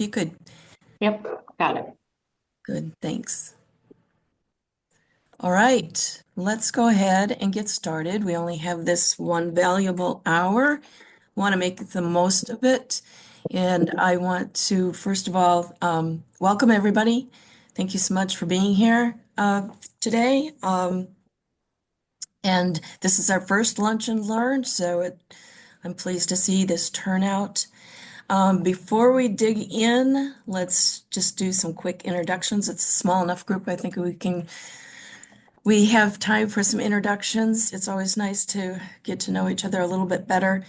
you could. Yep, got it. Good, thanks. All right, let's go ahead and get started. We only have this one valuable hour. Want to make the most of it. And I want to, first of all, welcome everybody. Thank you so much for being here today. And this is our first Lunch and Learn, so I'm pleased to see this turnout. Before we dig in, let's just do some quick introductions. It's a small enough group, I think we have time for some introductions. It's always nice to get to know each other a little bit better.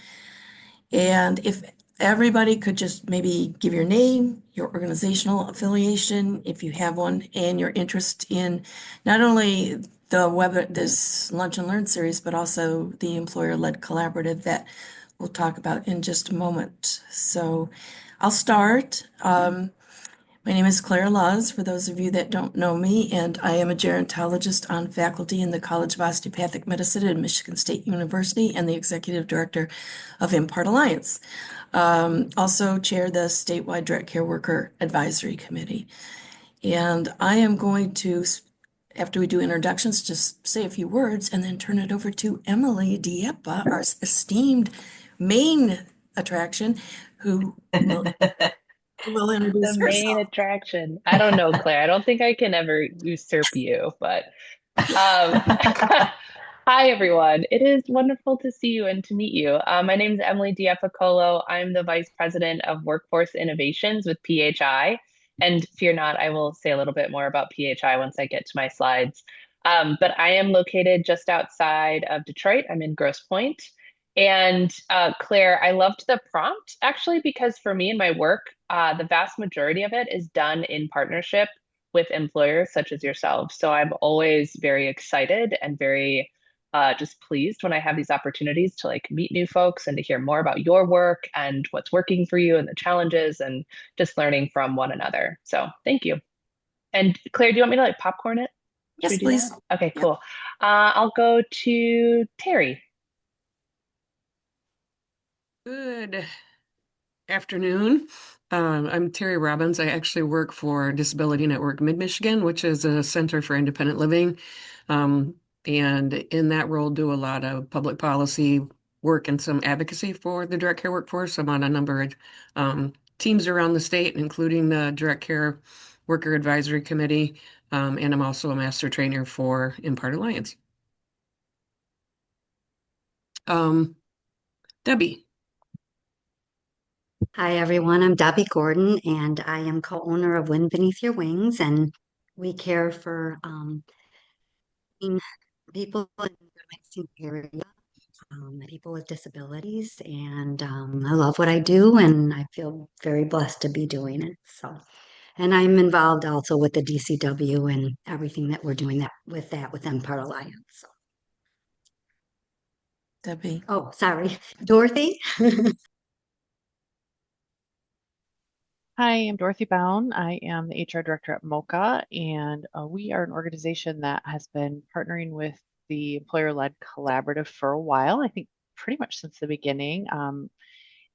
And if everybody could just maybe give your name, your organizational affiliation, if you have one, and your interest in not only this Lunch and Learn series, but also the employer-led collaborative that we'll talk about in just a moment. So I'll start. My name is Claire Laws, for those of you that don't know me, and I am a gerontologist on faculty in the College of Osteopathic Medicine at Michigan State University and the executive director of IMPART Alliance. Also chair the statewide direct care worker advisory committee. And I am going to, after we do introductions, just say a few words and then turn it over to Emily Dieppe, our esteemed main attraction, who will The introduce main herself. attraction. I don't know, Claire. I don't think I can ever usurp you, but hi everyone. It is wonderful to see you and to meet you. My name is Emily Diefacolo. I'm the Vice President of Workforce Innovations with PHI. And fear not, I will say a little bit more about PHI once I get to my slides. But I am located just outside of Detroit. I'm in Grosse Pointe. And Claire, I loved the prompt actually, because for me and my work, the vast majority of it is done in partnership with employers such as yourselves. So I'm always very excited and very just pleased when I have these opportunities to like meet new folks and to hear more about your work and what's working for you and the challenges and just learning from one another. So thank you. And Claire, do you want me to like popcorn it? Should Yes, we do that? please. Okay, Yep. cool. I'll go to Terry. Good afternoon. I'm Terry Robbins. I actually work for Disability Network Mid-Michigan, which is a center for independent living. And in that role, do a lot of public policy work and some advocacy for the direct care workforce. I'm on a number of teams around the state, including the Direct Care Worker Advisory Committee. And I'm also a master trainer for IMPART Alliance. Debbie. Hi, everyone. I'm Debbie Gordon, and I am co-owner of Wind Beneath Your Wings, and we care for in people in the Lansing area, people with disabilities, and I love what I do, and I feel very blessed to be doing it. So, and I'm involved also with the DCW and everything that we're doing with MPART Alliance. So. Debbie. Oh, sorry, Dorothy. Hi, I'm Dorothy Bown. I am the HR director at MOCA, and we are an organization that has been partnering with the employer-led collaborative for a while, I think pretty much since the beginning.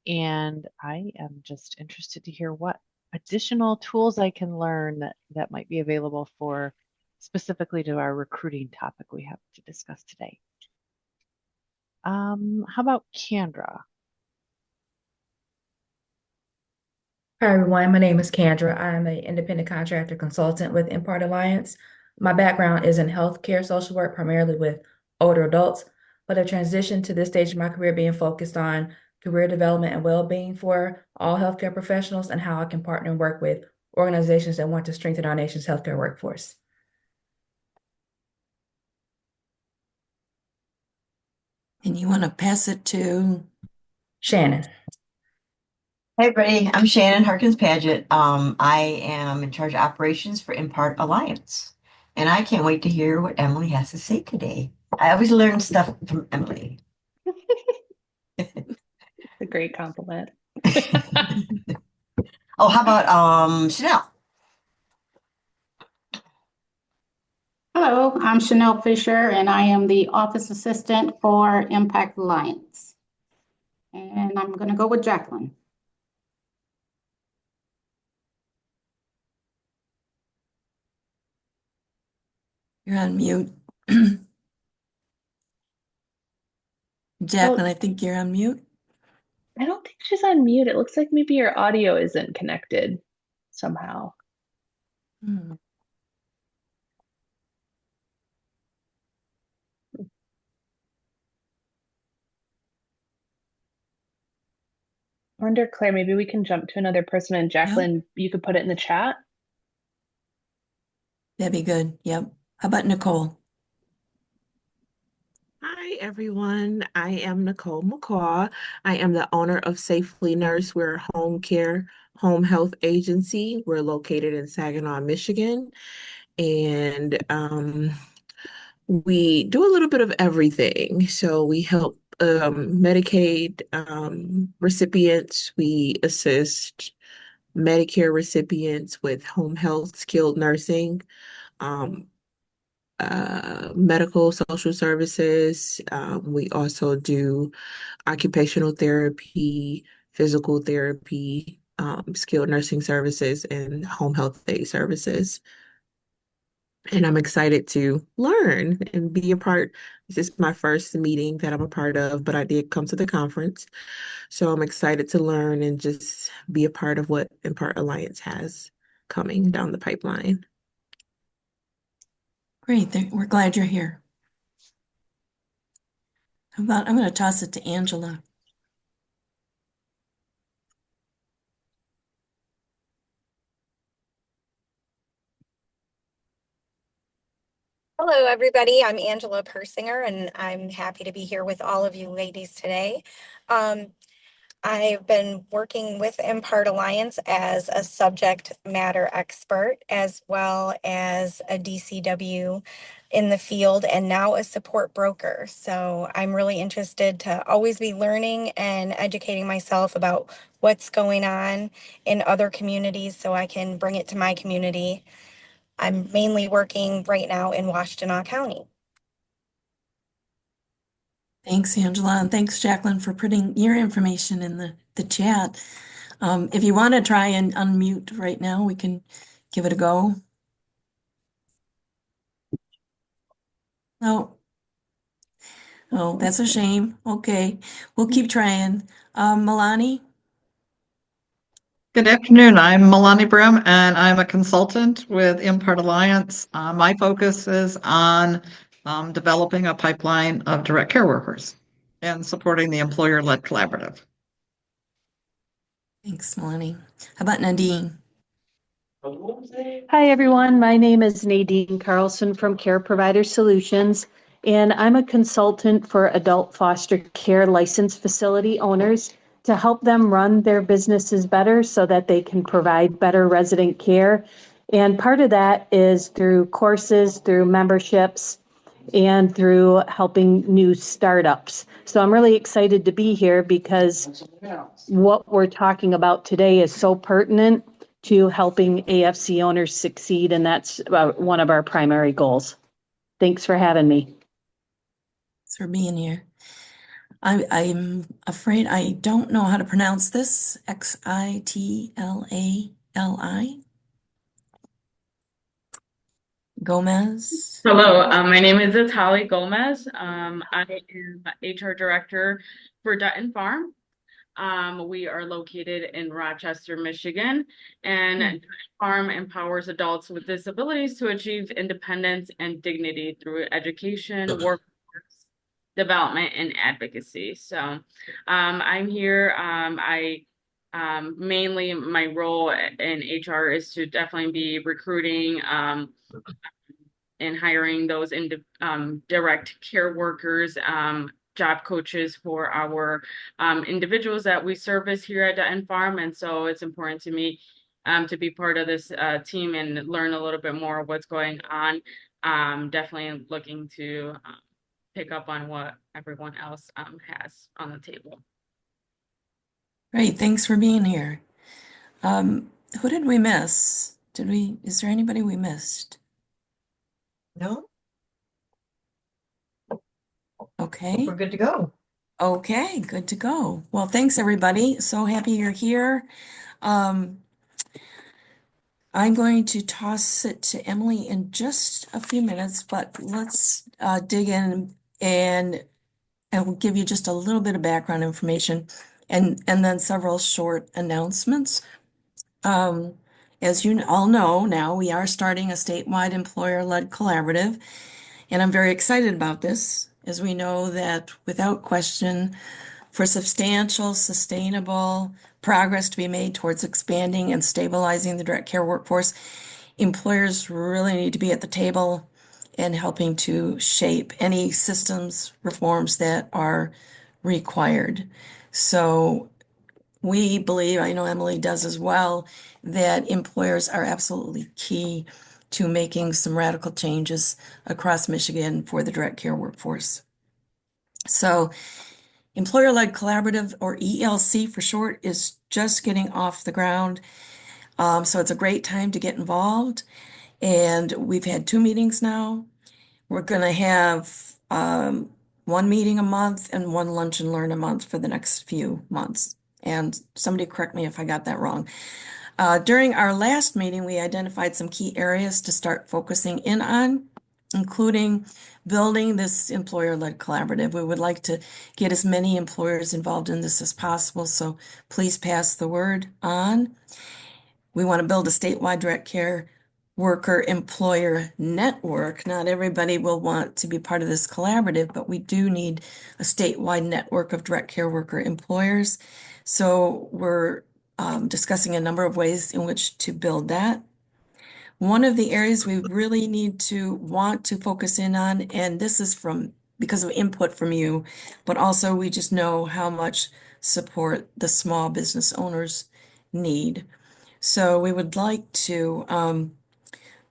And I am just interested to hear what additional tools I can learn that might be available for specifically to our recruiting topic we have to discuss today. How about Kendra? Hi, everyone. My name is Kendra. I'm an independent contractor consultant with IMPART Alliance. My background is in healthcare social work, primarily with older adults, but I've transitioned to this stage of my career being focused on career development and well-being for all healthcare professionals and how I can partner and work with organizations that want to strengthen our nation's healthcare workforce. And you want to pass it to Shannon. Hey everybody, I'm Shannon Harkins Paget. I am in charge of operations for IMPART Alliance, and I can't wait to hear what Emily has to say today. I always learn stuff from Emily. It's a great compliment. Oh, how about Chanel? Hello, I'm Chanel Fisher, and I am the office assistant for IMPACT Alliance. And I'm going to go with Jacqueline. You're on mute. Oh, Jacqueline, I think you're on mute. I don't think she's on mute. It looks like maybe your audio isn't connected somehow. Hmm. I wonder, Claire, maybe we can jump to another person, and Yep, Jacqueline, you could put it in the chat. that'd be good. Yep. How about Nicole? Hi, everyone. I am Nicole McCaw. I am the owner of Safely Nurse. We're a home care, home health agency. We're located in Saginaw, Michigan. And we do a little bit of everything. So we help Medicaid recipients. We assist Medicare recipients with home health, skilled nursing. Um, Medical social services. We also do occupational therapy, physical therapy, skilled nursing services, and home health aid services. And I'm excited to learn and be a part. This is my first meeting that I'm a part of, but I did come to the conference. So I'm excited to learn and just be a part of what IMPART Alliance has coming down the pipeline. Great. We're glad you're here. How about, I'm going to toss it to Angela. Hello, everybody. I'm Angela Persinger, and I'm happy to be here with all of you ladies today. I've been working with IMPART Alliance as a subject matter expert, as well as a DCW in the field, and now a support broker. So I'm really interested to always be learning and educating myself about what's going on in other communities so I can bring it to my community. I'm mainly working right now in Washtenaw County. Thanks, Angela, and thanks, Jacqueline, for putting your information in the chat. If you want to try and unmute right now, we can give it a go. Oh, oh, that's a shame. Okay, we'll keep trying. Milani? Good afternoon. I'm Milani Brim, and I'm a consultant with IMPART Alliance. My focus is on developing a pipeline of direct care workers and supporting the employer-led collaborative. Thanks, Milani. How about Nadine? Hi, everyone. My name is Nadine Carlson from Care Provider Solutions, and I'm a consultant for adult foster care licensed facility owners to help them run their businesses better so that they can provide better resident care. And part of that is through courses, through memberships, and through helping new startups. So I'm really excited to be here because what we're talking about today is so pertinent to helping AFC owners succeed, and that's one of our primary goals. Thanks for having me. Thanks for being here. I'm afraid I don't know how to pronounce this. Xitlali? Gomez? Hello, my name is Atali Gomez. I am HR Director for Dutton Farm. We are located in Rochester, Michigan, and Dutton Farm empowers adults with disabilities to achieve independence and dignity through education, workforce development, and advocacy. So I'm here. Mainly my role in HR is to definitely be recruiting and hiring those direct care workers, job coaches for our individuals that we service here at Dutton Farm. And so it's important to me to be part of this team and learn a little bit more of what's going on. Definitely looking to pick up on what everyone else has on the table. Great, thanks for being here. Who did we miss? Is there anybody we missed? No, Okay. we're good to go. Okay, good to go. Well, thanks everybody. So happy you're here. I'm going to toss it to Emily in just a few minutes, but let's dig in and I will give you just a little bit of background information and then several short announcements. Um, as you all know now, we are starting a statewide employer-led collaborative, and I'm very excited about this, as we know that without question, for substantial, sustainable progress to be made towards expanding and stabilizing the direct care workforce, employers really need to be at the table and helping to shape any systems reforms that are required. So we believe, I know Emily does as well, that employers are absolutely key to making some radical changes across Michigan for the direct care workforce. So employer-led collaborative, or ELC for short, is just getting off the ground. So it's a great time to get involved. And we've had 2 meetings now. We're going to have one meeting a month and one lunch and learn a month for the next few months. And somebody correct me if I got that wrong. During our last meeting, we identified some key areas to start focusing in on, including building this employer-led collaborative. We would like to get as many employers involved in this as possible, so please pass the word on. We want to build a statewide direct care worker employer network. Not everybody will want to be part of this collaborative, but we do need a statewide network of direct care worker employers. So we're discussing a number of ways in which to build that. One of the areas we really want to focus in on, and this is because of input from you, but also we just know how much support the small business owners need. So we would like to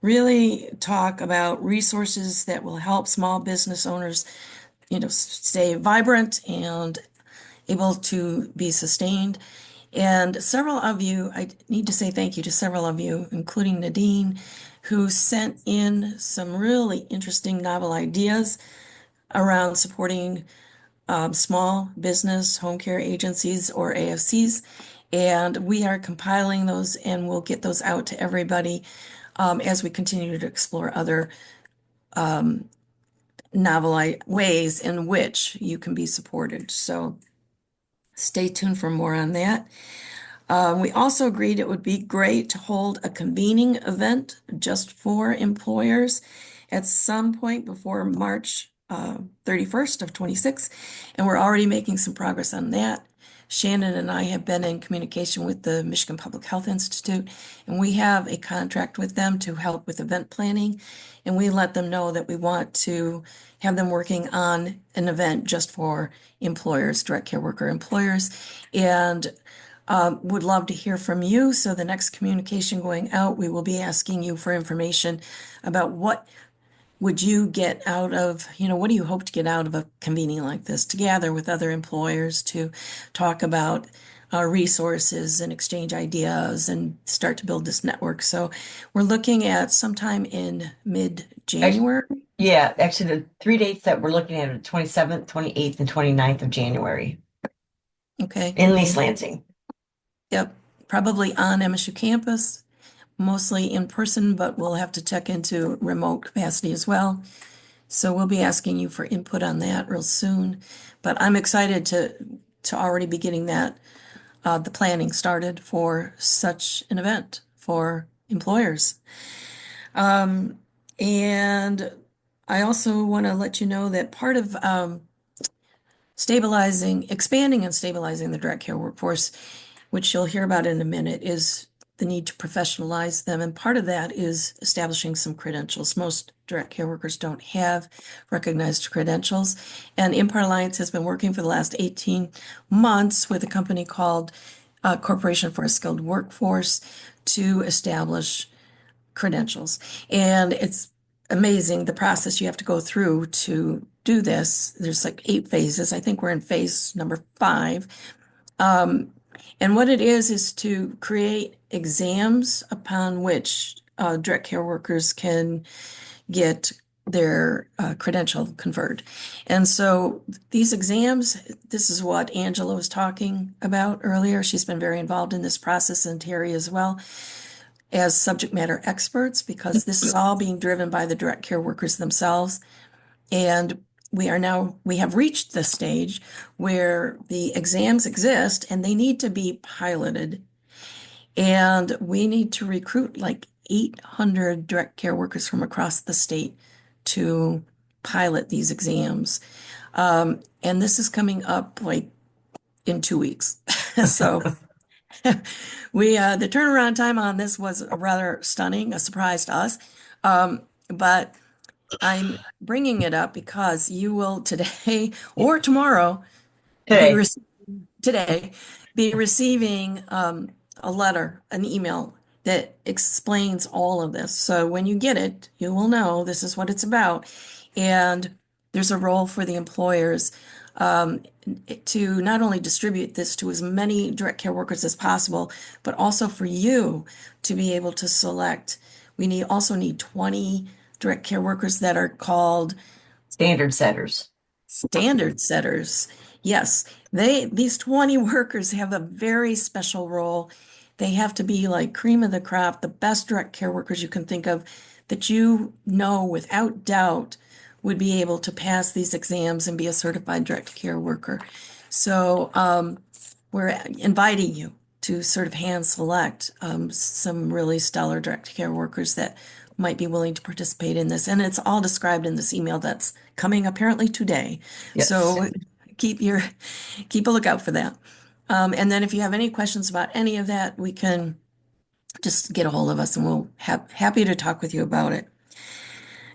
really talk about resources that will help small business owners, stay vibrant and able to be sustained. And several of you, I need to say thank you to several of you, including Nadine, who sent in some really interesting novel ideas around supporting small business home care agencies, or AFCs. And we are compiling those and we'll get those out to everybody as we continue to explore other novel ways in which you can be supported. So stay tuned for more on that. We also agreed it would be great to hold a convening event just for employers at some point before March 31st of 26, and we're already making some progress on that. Shannon and I have been in communication with the Michigan Public Health Institute, and we have a contract with them to help with event planning, and we let them know that we want to have them working on an event just for employers, direct care worker employers, and would love to hear from you. So the next communication going out, we will be asking you for information about what would you get out of, what do you hope to get out of a convening like this, to gather with other employers to talk about resources and exchange ideas and start to build this network. So we're looking at sometime in mid-January. Yeah, actually, the 3 dates that we're looking at are the 27th, 28th, and 29th of January Okay. in East Lansing. Yep, probably on MSU campus, mostly in person, but we'll have to check into remote capacity as well. So we'll be asking you for input on that real soon. But I'm excited to already be getting that the planning started for such an event for employers. And I also want to let you know that part of expanding and stabilizing the direct care workforce, which you'll hear about in a minute, is the need to professionalize them. And part of that is establishing some credentials. Most direct care workers don't have recognized credentials. And IMPART Alliance has been working for the last 18 months with a company called Corporation for a Skilled Workforce to establish credentials. And it's amazing the process you have to go through to do this. There's like 8 phases. I think we're in phase number 5. And what it is to create exams upon which direct care workers can get their credential conferred. And so these exams, this is what Angela was talking about earlier. She's been very involved in this process, and Terry as well. as subject matter experts because this is all being driven by the direct care workers themselves. And we have reached the stage where the exams exist and they need to be piloted. And we need to recruit like 800 direct care workers from across the state to pilot these exams. And this is coming up like in 2 weeks. So the turnaround time on this was rather stunning, a surprise to us. But I'm bringing it up because you will today or tomorrow be Today. today be receiving a letter, an email that explains all of this. So when you get it, you will know this is what it's about. And there's a role for the employers um, to not only distribute this to as many direct care workers as possible, but also for you to be able to select. We also need 20 direct care workers that are called Standard setters. standard setters. Yes, these 20 workers have a very special role. They have to be like cream of the crop, the best direct care workers you can think of that you know without doubt would be able to pass these exams and be a certified direct care worker. So we're inviting you to sort of hand select some really stellar direct care workers that might be willing to participate in this. And it's all described in this email that's coming apparently today. Yes. So keep a lookout for that. And then if you have any questions about any of that, we can just get a hold of us and we'll happy to talk with you about it.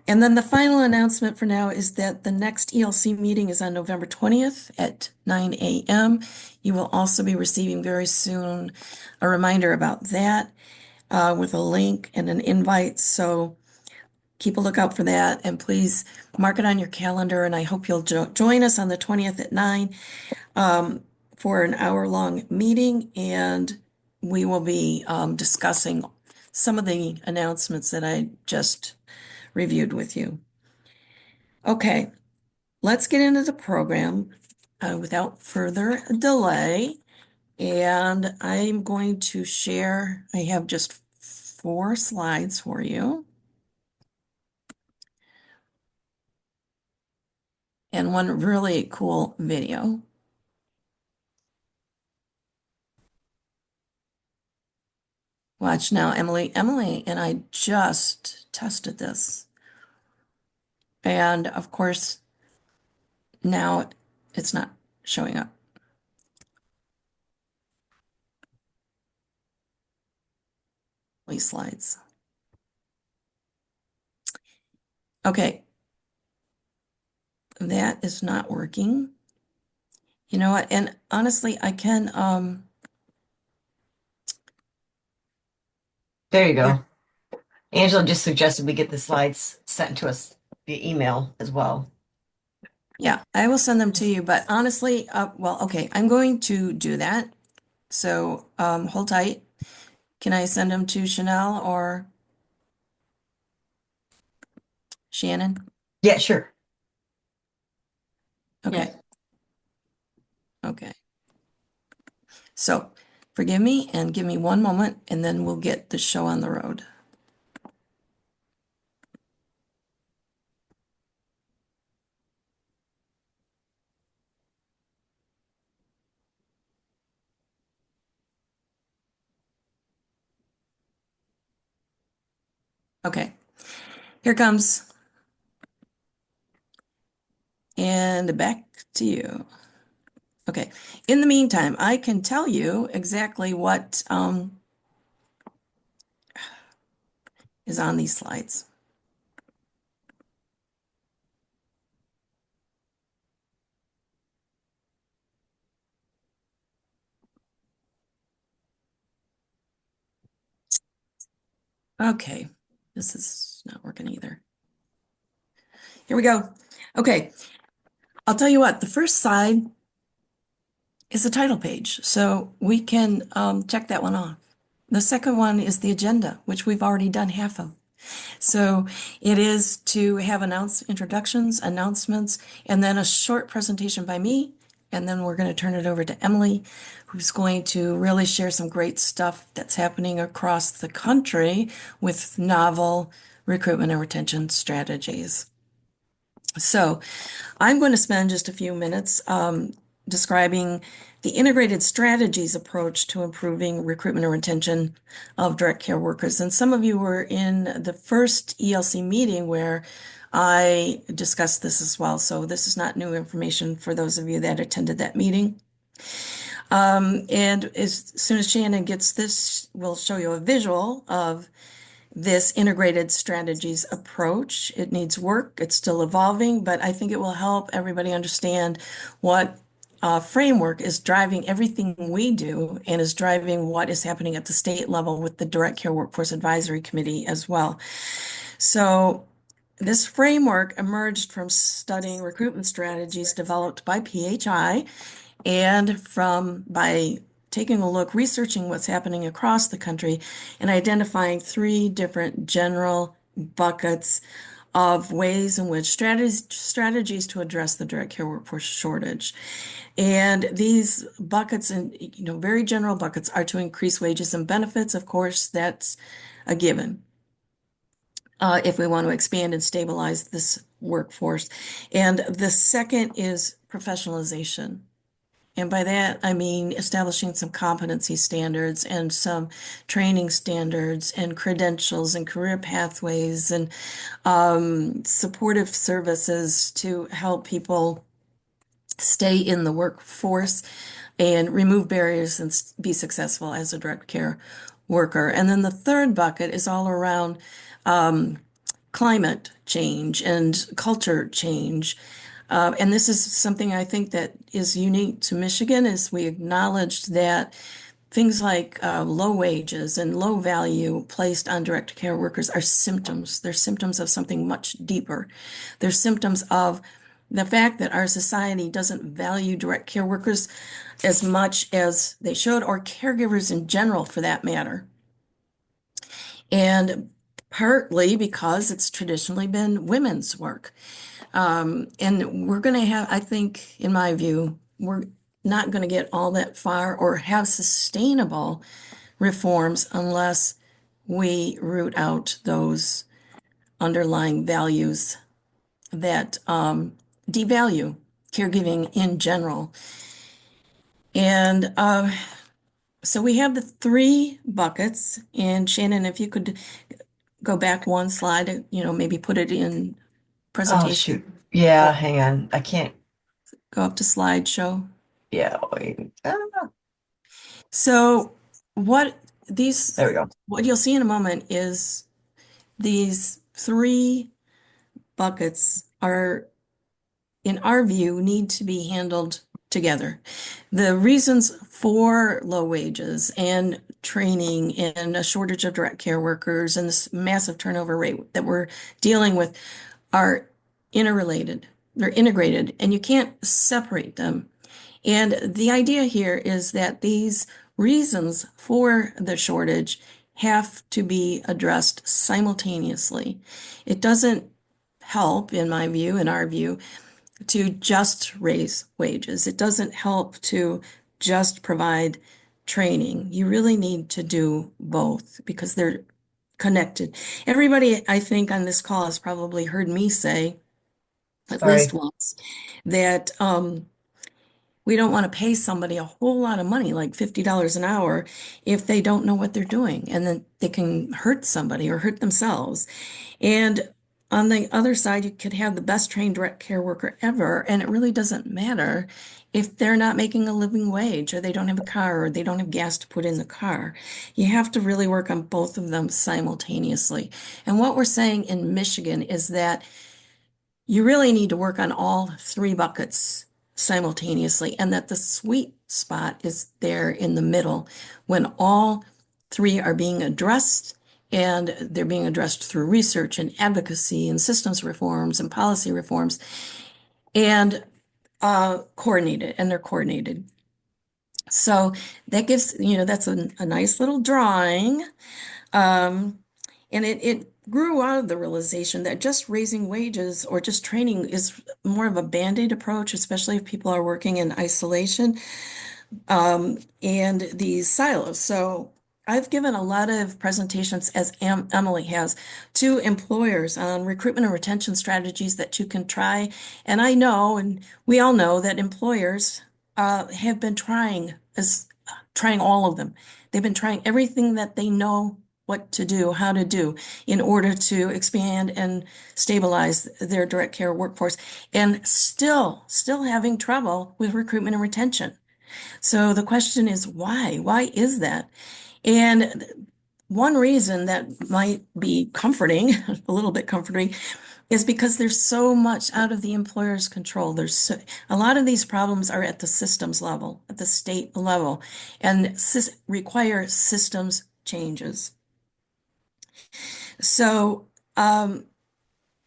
And then the final announcement for now is that the next ELC meeting is on November 20th at 9 a.m. You will also be receiving very soon a reminder about that with a link and an invite. So keep a lookout for that and please mark it on your calendar. And I hope you'll join us on the 20th at 9 for an hour-long meeting. And we will be discussing some of the announcements that I just reviewed with you. Okay, let's get into the program without further delay. And I'm going to share, I have just 4 slides for you. And one really cool video. Watch now, Emily and I just tested this. And of course, now it's not showing up. These slides. Okay. That is not working. You know what? And honestly, I can, There you go. Angela just suggested we get the slides sent to us via email as well. yeah, I will send them to you. But honestly, well, okay, I'm going to do that. So hold tight. Can I send them to Chanel or Shannon? Yeah, sure. Okay. Yes. Okay. So forgive me and give me one moment and then we'll get the show on the road. Okay, here comes. And back to you. Okay, in the meantime, I can tell you exactly what is on these slides. Okay, this is not working either. Here we go. Okay, I'll tell you what, the first slide is the title page, so we can check that one off. The second one is the agenda, which we've already done half of. So it is to have introductions, announcements, and then a short presentation by me, and then we're going to turn it over to Emily, who's going to really share some great stuff that's happening across the country with novel recruitment and retention strategies. So I'm going to spend just a few minutes describing the integrated strategies approach to improving recruitment and retention of direct care workers. And some of you were in the first ELC meeting where I discussed this as well. So this is not new information for those of you that attended that meeting. And as soon as Shannon gets this, we'll show you a visual of this integrated strategies approach. It needs work, it's still evolving, but I think it will help everybody understand what framework is driving everything we do and is driving what is happening at the state level with the Direct Care Workforce Advisory Committee as well. So this framework emerged from studying recruitment strategies developed by PHI and by taking a look, researching what's happening across the country and identifying 3 different general buckets of ways in which strategies to address the direct care workforce shortage. And these buckets, and very general buckets, are to increase wages and benefits. Of course, that's a given. If we want to expand and stabilize this workforce. And the second is professionalization. And by that, I mean establishing some competency standards and some training standards and credentials and career pathways and supportive services to help people stay in the workforce and remove barriers and be successful as a direct care worker. And then the third bucket is all around climate change and culture change. And this is something I think that is unique to Michigan, is we acknowledged that things like low wages and low value placed on direct care workers are symptoms. They're symptoms of something much deeper. They're symptoms of the fact that our society doesn't value direct care workers as much as they should, or caregivers in general for that matter. And partly because it's traditionally been women's work. And we're going to have, I think, in my view, we're not going to get all that far or have sustainable reforms unless we root out those underlying values that devalue caregiving in general. And so we have the 3 buckets. And Shannon, if you could go back one slide, maybe put it in Oh, presentation. shoot. Yeah, hang on. I can't. Go up to slideshow. Yeah, wait. So There we go. what you'll see in a moment is these 3 buckets are, in our view, need to be handled together. The reasons for low wages and training and a shortage of direct care workers and this massive turnover rate that we're dealing with are interrelated. They're integrated, and you can't separate them. And the idea here is that these reasons for the shortage have to be addressed simultaneously. It doesn't help, in my view, in our view, to just raise wages. It doesn't help to just provide training. You really need to do both because they're connected. Everybody, I think, on this call has probably heard me say, at least Sorry. once, that we don't want to pay somebody a whole lot of money, like $50 an hour, if they don't know what they're doing, and then they can hurt somebody or hurt themselves. And on the other side, you could have the best trained direct care worker ever, and it really doesn't matter if they're not making a living wage, or they don't have a car, or they don't have gas to put in the car. You have to really work on both of them simultaneously. And what we're saying in Michigan is that you really need to work on all 3 buckets simultaneously, and that the sweet spot is there in the middle when all 3 are being addressed, and they're being addressed through research and advocacy and systems reforms and policy reforms, and coordinated, and they're coordinated. So that gives, that's a nice little drawing. And it grew out of the realization that just raising wages or just training is more of a band-aid approach, especially if people are working in isolation and these silos. So I've given a lot of presentations, as Emily has, to employers on recruitment and retention strategies that you can try. And I know, and we all know that employers have been trying all of them. They've been trying everything that they know what to do, how to do in order to expand and stabilize their direct care workforce, and still having trouble with recruitment and retention. So the question is why? Why is that? And one reason that might be comforting, a little bit comforting, is because there's so much out of the employer's control. A lot of these problems are at the systems level, at the state level, and require systems changes. So that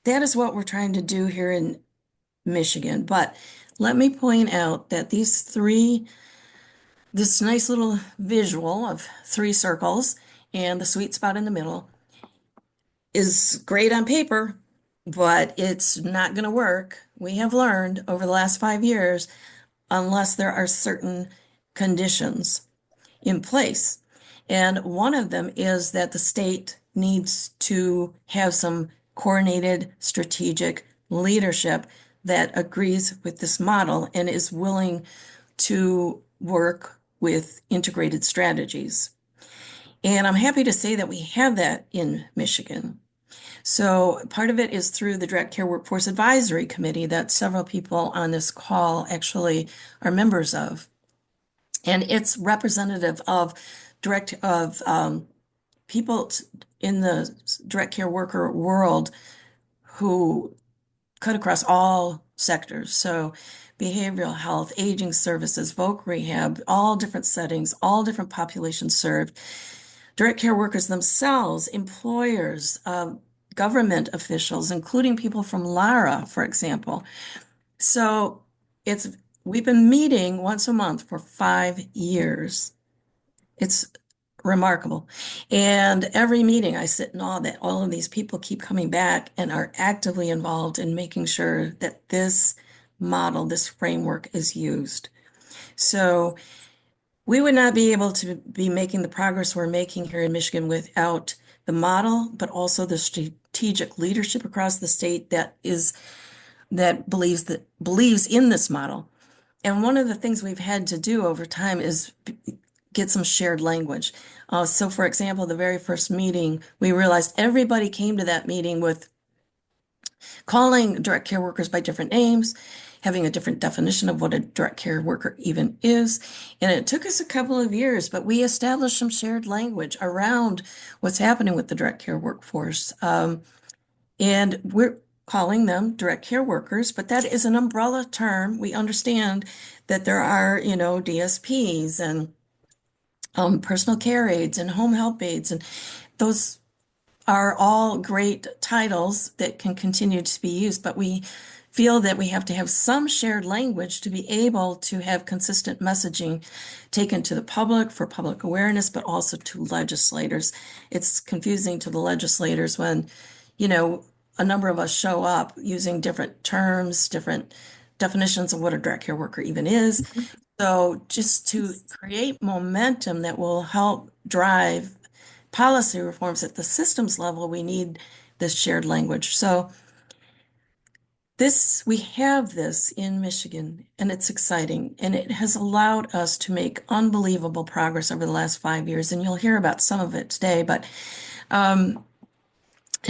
is what we're trying to do here in Michigan. But let me point out that this nice little visual of 3 circles and the sweet spot in the middle is great on paper, but it's not going to work. We have learned over the last 5 years unless there are certain conditions in place. And one of them is that the state needs to have some coordinated strategic leadership that agrees with this model and is willing to work with integrated strategies. And I'm happy to say that we have that in Michigan. So part of it is through the Direct Care Workforce Advisory Committee that several people on this call actually are members of. And it's representative of people in the direct care worker world who cut across all sectors. So behavioral health, aging services, voc rehab, all different settings, all different populations served. Direct care workers themselves, employers, government officials, including people from Lara, for example. So we've been meeting once a month for 5 years. It's remarkable. And every meeting I sit in awe that all of these people keep coming back and are actively involved in making sure that this model, this framework is used. So we would not be able to be making the progress we're making here in Michigan without the model, but also the strategic leadership across the state that believes in this model. And one of the things we've had to do over time is get some shared language. So for example, the very first meeting, we realized everybody came to that meeting with calling direct care workers by different names, having a different definition of what a direct care worker even is. And it took us a couple of years, but we established some shared language around what's happening with the direct care workforce. And we're calling them direct care workers, but that is an umbrella term. We understand that there are, DSPs and personal care aides and home help aides, and those are all great titles that can continue to be used, but we feel that we have to have some shared language to be able to have consistent messaging taken to the public for public awareness, but also to legislators. It's confusing to the legislators when, a number of us show up using different terms, different definitions of what a direct care worker even is. So just to create momentum that will help drive policy reforms at the systems level, we need this shared language. So we have this in Michigan, and it's exciting, and it has allowed us to make unbelievable progress over the last 5 years, and you'll hear about some of it today, but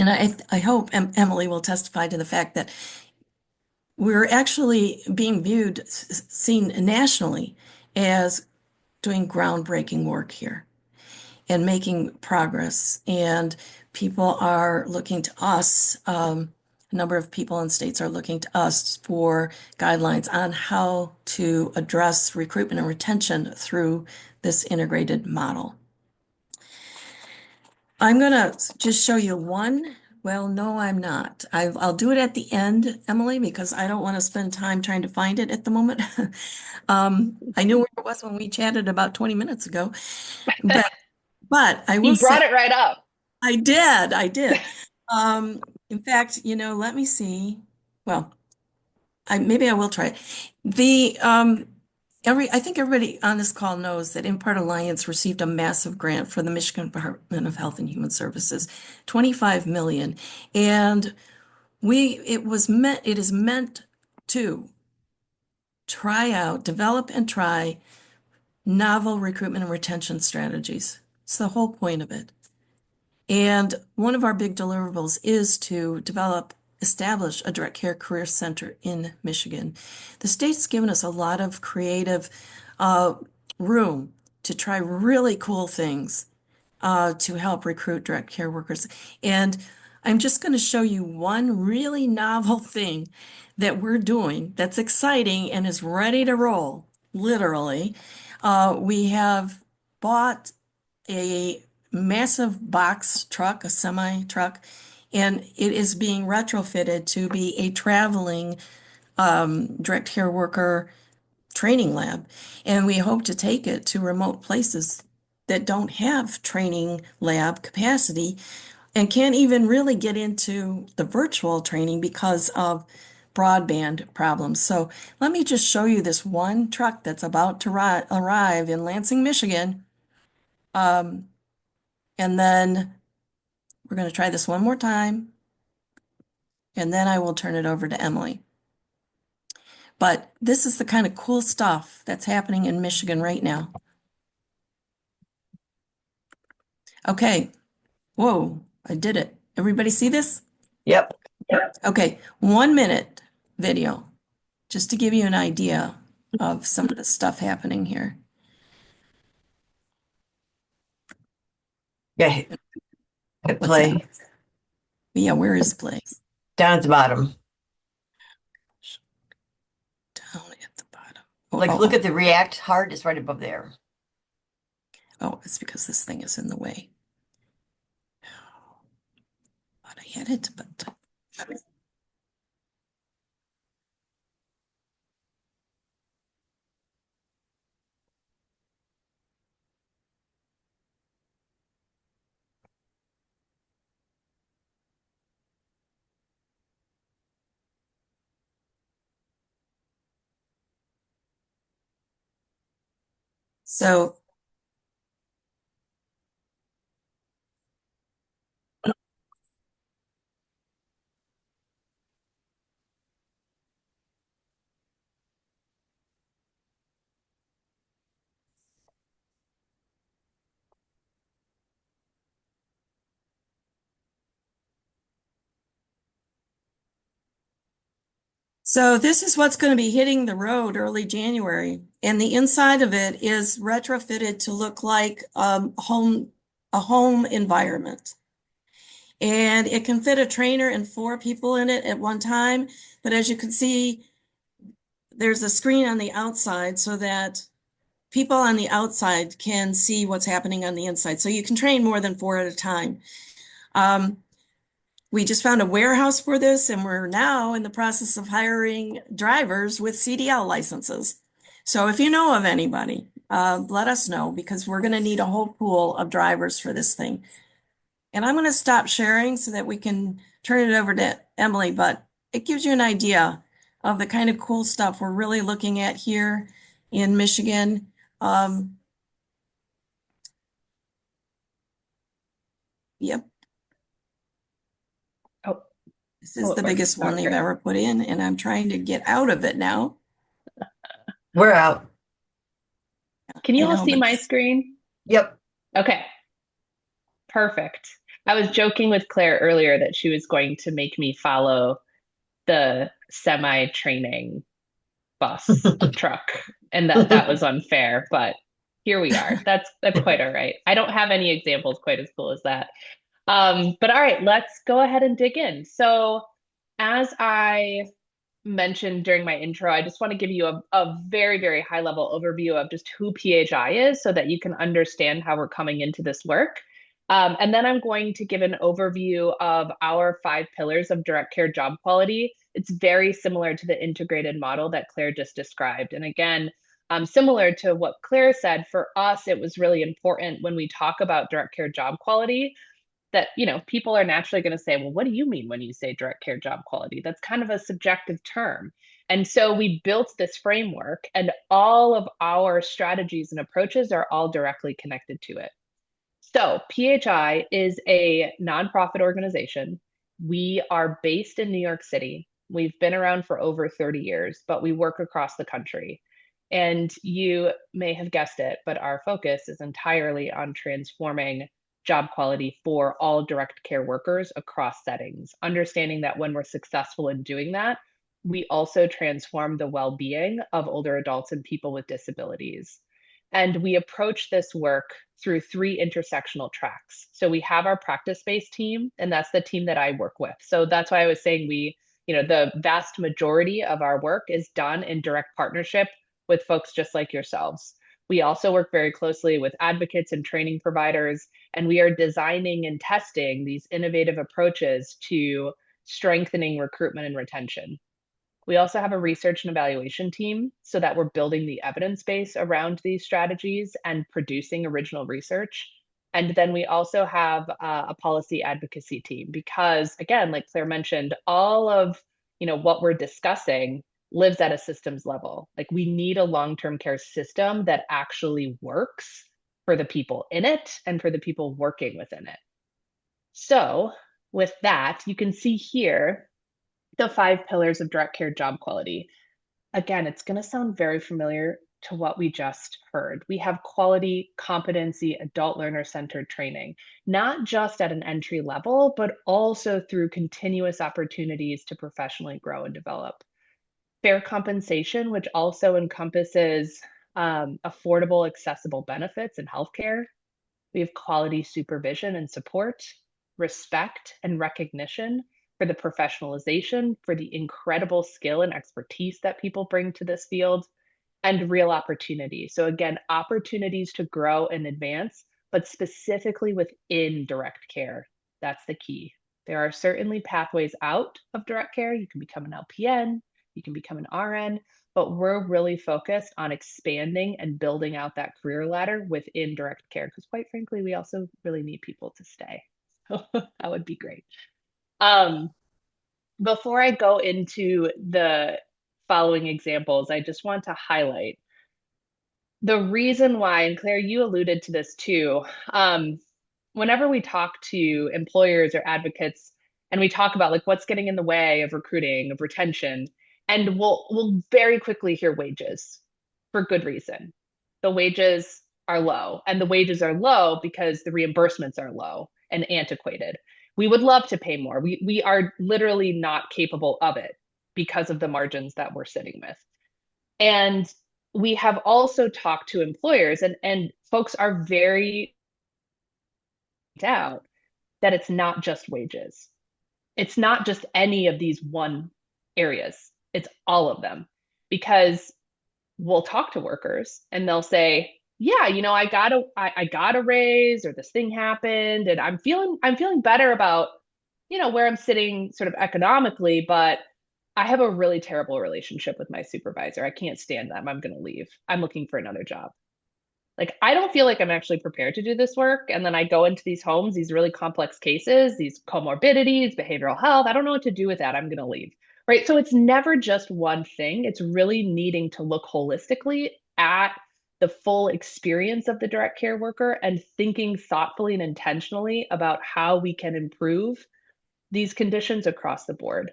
and I hope Emily will testify to the fact that we're actually being seen nationally as doing groundbreaking work here and making progress. And people are looking to us, a number of people in states are looking to us for guidelines on how to address recruitment and retention through this integrated model. I'm going to just show you one. Well, no, I'm not. I'll do it at the end, Emily, because I don't want to spend time trying to find it at the moment. I knew where it was when we chatted about 20 minutes ago, but I will You say, brought it right up. I did. In fact, let me see. Well, maybe I will try it. The I think everybody on this call knows that IMPART Alliance received a massive grant for the Michigan Department of Health and Human Services, 25 million. And it is meant to develop and try novel recruitment and retention strategies. It's the whole point of it. And one of our big deliverables is to establish a direct care career center in Michigan. The state's given us a lot of creative uh, room to try really cool things to help recruit direct care workers. And I'm just going to show you one really novel thing that we're doing that's exciting and is ready to roll, literally. We have bought a massive box truck, a semi truck, and it is being retrofitted to be a traveling direct care worker training lab. And we hope to take it to remote places that don't have training lab capacity and can't even really get into the virtual training because of broadband problems. So let me just show you this one truck that's about to arrive in Lansing, Michigan. And then we're going to try this one more time, and then I will turn it over to Emily. But this is the kind of cool stuff that's happening in Michigan right now. Okay. Whoa, I did it. Everybody see this? Yep. Okay, 1 minute video, just to give you an idea of some of the stuff happening here. Yeah. Hit What's play. that? Yeah, where is play? Down at the bottom. Down at the bottom. Look at the React heart. It's right above there. Oh, it's because this thing is in the way. Thought I had it, but so So this is what's going to be hitting the road early January. And the inside of it is retrofitted to look like a home environment. And it can fit a trainer and 4 people in it at one time. But as you can see, there's a screen on the outside so that people on the outside can see what's happening on the inside. So you can train more than 4 at a time. We just found a warehouse for this, and we're now in the process of hiring drivers with CDL licenses. So if you know of anybody, let us know because we're going to need a whole pool of drivers for this thing. And I'm going to stop sharing so that we can turn it over to Emily, but it gives you an idea of the kind of cool stuff we're really looking at here in Michigan. Yep. Oh, This is the biggest one they've ever put in, and I'm trying to get out of it now. We're out. Can you all see my screen? Yep. Okay. Perfect. I was joking with Claire earlier that she was going to make me follow the semi-training bus truck, and that was unfair, but here we are. That's quite all right. I don't have any examples quite as cool as that. But all right, let's go ahead and dig in. So as I mentioned during my intro, I just want to give you a very, very high level overview of just who PHI is so that you can understand how we're coming into this work. And then I'm going to give an overview of our 5 pillars of direct care job quality. It's very similar to the integrated model that Claire just described. And again, similar to what Claire said, for us, it was really important when we talk about direct care job quality that, people are naturally going to say, well, what do you mean when you say direct care job quality? That's kind of a subjective term. And so we built this framework, and all of our strategies and approaches are all directly connected to it. So PHI is a nonprofit organization. We are based in New York City. We've been around for over 30 years, but we work across the country. And you may have guessed it, but our focus is entirely on transforming job quality for all direct care workers across settings, understanding that when we're successful in doing that, we also transform the well-being of older adults and people with disabilities. And we approach this work through 3 intersectional tracks. So we have our practice-based team, and that's the team that I work with. So that's why I was saying the vast majority of our work is done in direct partnership with folks just like yourselves. We also work very closely with advocates and training providers, and we are designing and testing these innovative approaches to strengthening recruitment and retention. We also have a research and evaluation team so that we're building the evidence base around these strategies and producing original research. And then we also have a policy advocacy team because, again, like Claire mentioned, all of what we're discussing lives at a systems level. Like we need a long-term care system that actually works for the people in it and for the people working within it. So with that, you can see here the 5 pillars of direct care job quality. Again, it's going to sound very familiar to what we just heard. We have quality, competency, adult learner-centered training, not just at an entry level, but also through continuous opportunities to professionally grow and develop. Fair compensation, which also encompasses affordable, accessible benefits in healthcare. We have quality supervision and support, respect and recognition for the professionalization, for the incredible skill and expertise that people bring to this field, and real opportunity. So again, opportunities to grow and advance, but specifically within direct care. That's the key. There are certainly pathways out of direct care. You can become an LPN, you can become an RN, but we're really focused on expanding and building out that career ladder within direct care because quite frankly, we also really need people to stay. So that would be great. Before I go into the following examples, I just want to highlight the reason why, and Claire, you alluded to this too. Whenever we talk to employers or advocates and we talk about like what's getting in the way of recruiting, of retention, and we'll very quickly hear wages for good reason. The wages are low, and the wages are low because the reimbursements are low and antiquated. We would love to pay more. We are literally not capable of it because of the margins that we're sitting with. And we have also talked to employers, and folks are very out that it's not just wages. It's not just any of these one areas. It's all of them. Because we'll talk to workers and they'll say, yeah, I got a raise, or this thing happened, and I'm feeling better about, where I'm sitting sort of economically, but I have a really terrible relationship with my supervisor. I can't stand them. I'm going to leave. I'm looking for another job. Like, I don't feel like I'm actually prepared to do this work. And then I go into these homes, these really complex cases, these comorbidities, behavioral health. I don't know what to do with that. I'm going to leave. Right. So it's never just one thing. It's really needing to look holistically at the full experience of the direct care worker and thinking thoughtfully and intentionally about how we can improve these conditions across the board.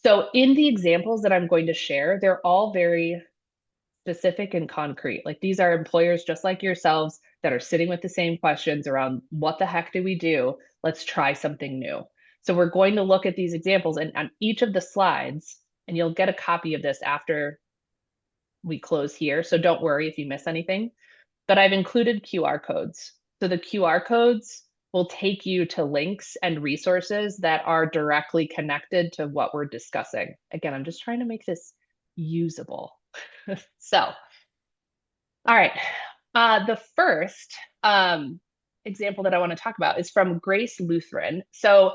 So in the examples that I'm going to share, they're all very specific and concrete. Like these are employers just like yourselves that are sitting with the same questions around what the heck do we do? Let's try something new. So we're going to look at these examples, and on each of the slides, and you'll get a copy of this after we close here. So don't worry if you miss anything, but I've included QR codes. So the QR codes will take you to links and resources that are directly connected to what we're discussing. Again, I'm just trying to make this usable. So, all right. The first example that I want to talk about is from Grace Lutheran. So,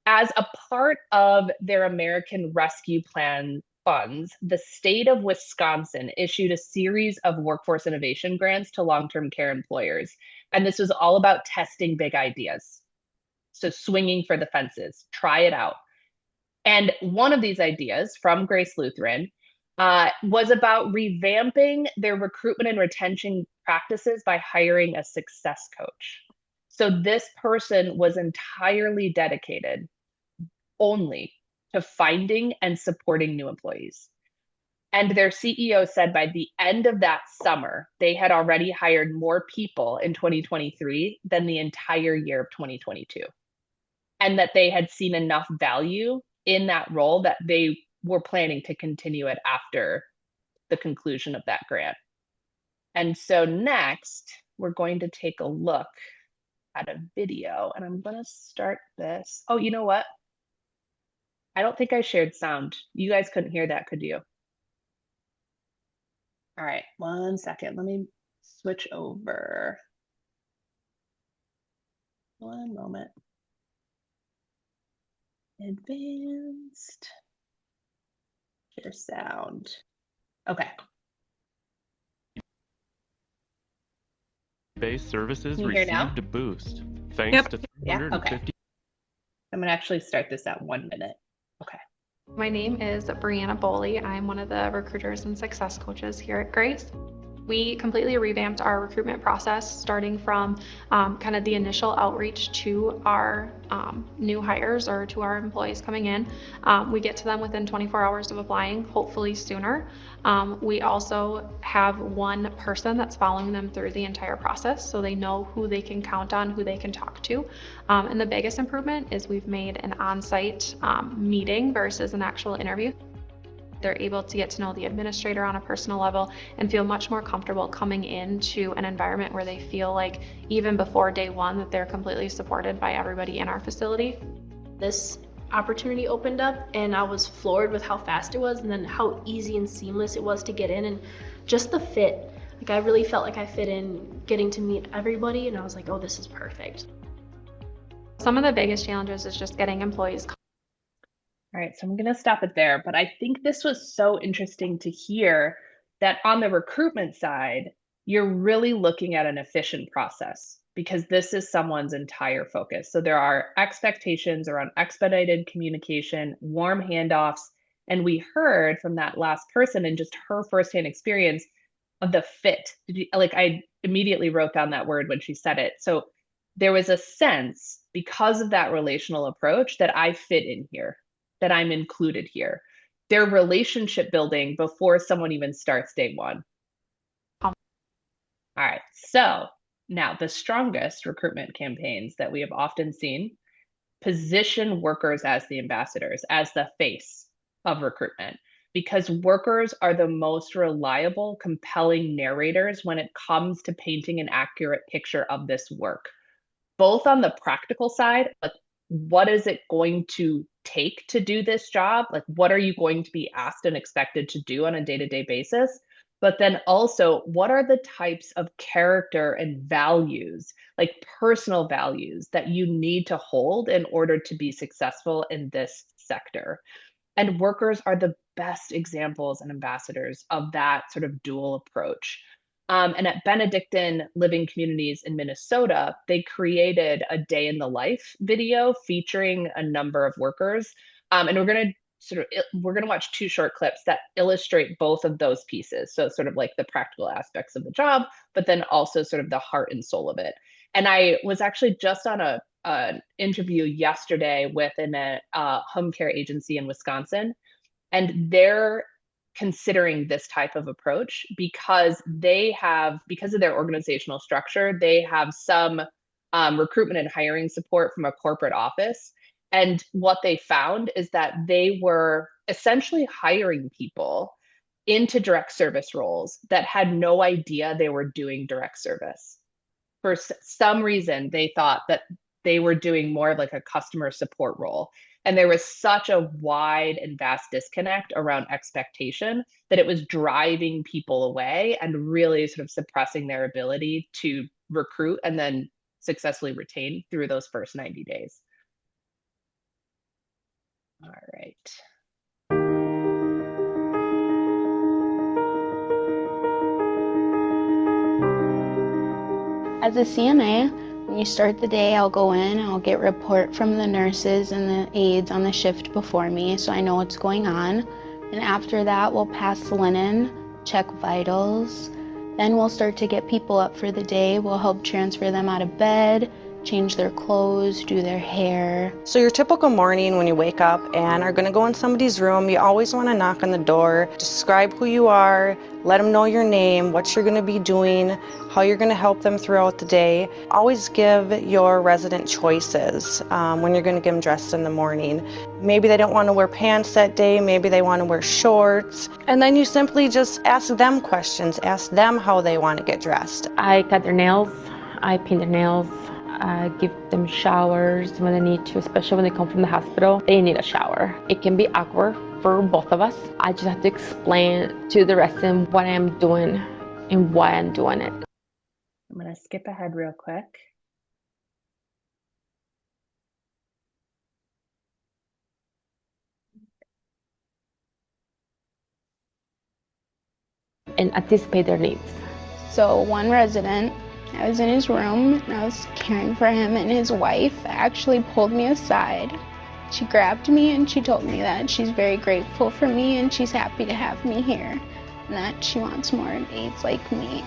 as a part of their American Rescue Plan funds, the state of Wisconsin issued a series of workforce innovation grants to long-term care employers. And this was all about testing big ideas. So swinging for the fences, try it out. And one of these ideas from Grace Lutheran was about revamping their recruitment and retention practices by hiring a success coach. So this person was entirely dedicated only to finding and supporting new employees. And their CEO said by the end of that summer, they had already hired more people in 2023 than the entire year of 2022. And that they had seen enough value in that role that they were planning to continue it after the conclusion of that grant. And so next, we're going to take a look at a video, and I'm going to start this. Oh, you know what? I don't think I shared sound. You guys couldn't hear that, could you? All right, 1 second. Let me switch over. One moment. Advanced. Share sound. Okay. Based services Can you hear now? received a boost thanks to Yeah, 350. okay. I'm gonna actually start this at 1 minute. Okay. My name is Brianna Boley. I'm one of the recruiters and success coaches here at Grace. We completely revamped our recruitment process, starting from kind of the initial outreach to our new hires or to our employees coming in. We get to them within 24 hours of applying, hopefully sooner. We also have one person that's following them through the entire process, so they know who they can count on, who they can talk to. And the biggest improvement is we've made an on-site meeting versus an actual interview. They're able to get to know the administrator on a personal level and feel much more comfortable coming into an environment where they feel like even before day one that they're completely supported by everybody in our facility. This opportunity opened up and I was floored with how fast it was and then how easy and seamless it was to get in and just the fit. Like I really felt like I fit in getting to meet everybody and I was like, oh, this is perfect. Some of the biggest challenges is just getting employees. All right, so I'm going to stop it there, but I think this was so interesting to hear that on the recruitment side, you're really looking at an efficient process because this is someone's entire focus. So there are expectations around expedited communication, warm handoffs, and we heard from that last person and just her firsthand experience of the fit. I immediately wrote down that word when she said it. So there was a sense because of that relational approach that I fit in here, that I'm included here. They're relationship building before someone even starts day one. All right, so now the strongest recruitment campaigns that we have often seen position workers as the ambassadors, as the face of recruitment, because workers are the most reliable, compelling narrators when it comes to painting an accurate picture of this work, both on the practical side, like what is it going to take to do this job? Like, what are you going to be asked and expected to do on a day-to-day basis? But then also, what are the types of character and values, like personal values, that you need to hold in order to be successful in this sector? And workers are the best examples and ambassadors of that sort of dual approach. And at Benedictine Living Communities in Minnesota, they created a day in the life video featuring a number of workers. And we're going to watch 2 short clips that illustrate both of those pieces. So sort of like the practical aspects of the job, but then also sort of the heart and soul of it. And I was actually just on an interview yesterday with a home care agency in Wisconsin, and they're considering this type of approach because of their organizational structure, they have some recruitment and hiring support from a corporate office. And what they found is that they were essentially hiring people into direct service roles that had no idea they were doing direct service. For some reason, they thought that they were doing more of like a customer support role. And there was such a wide and vast disconnect around expectation that it was driving people away and really sort of suppressing their ability to recruit and then successfully retain through those first 90 days. All right. As a CNA, When you start the day, I'll go in, I'll get report from the nurses and the aides on the shift before me so I know what's going on. And after that, we'll pass linen, check vitals. Then we'll start to get people up for the day. We'll help transfer them out of bed, change their clothes, do their hair. So your typical morning when you wake up and are going to go in somebody's room, you always want to knock on the door, describe who you are, let them know your name, what you're going to be doing, how you're going to help them throughout the day. Always give your resident choices when you're going to get them dressed in the morning. Maybe they don't want to wear pants that day, maybe they want to wear shorts. And then you simply just ask them questions, ask them how they want to get dressed. I cut their nails, I paint their nails, I give them showers when they need to, especially when they come from the hospital. They need a shower. It can be awkward for both of us. I just have to explain to the resident what I'm doing and why I'm doing it. I'm going to skip ahead real quick. And anticipate their needs. So one resident, I was in his room and I was caring for him, and his wife actually pulled me aside. She grabbed me and she told me that she's very grateful for me and she's happy to have me here and that she wants more aides like me.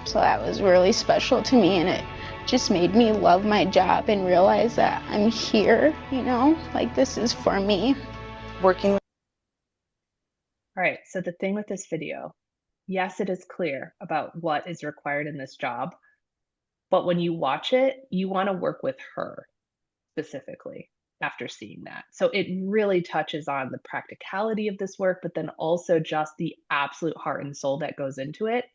So that was really special to me, and it just made me love my job and realize that I'm here, like this is for me. Working. All right, so the thing with this video, yes, it is clear about what is required in this job, but when you watch it, you want to work with her specifically after seeing that. So it really touches on the practicality of this work, but then also just the absolute heart and soul that goes into it.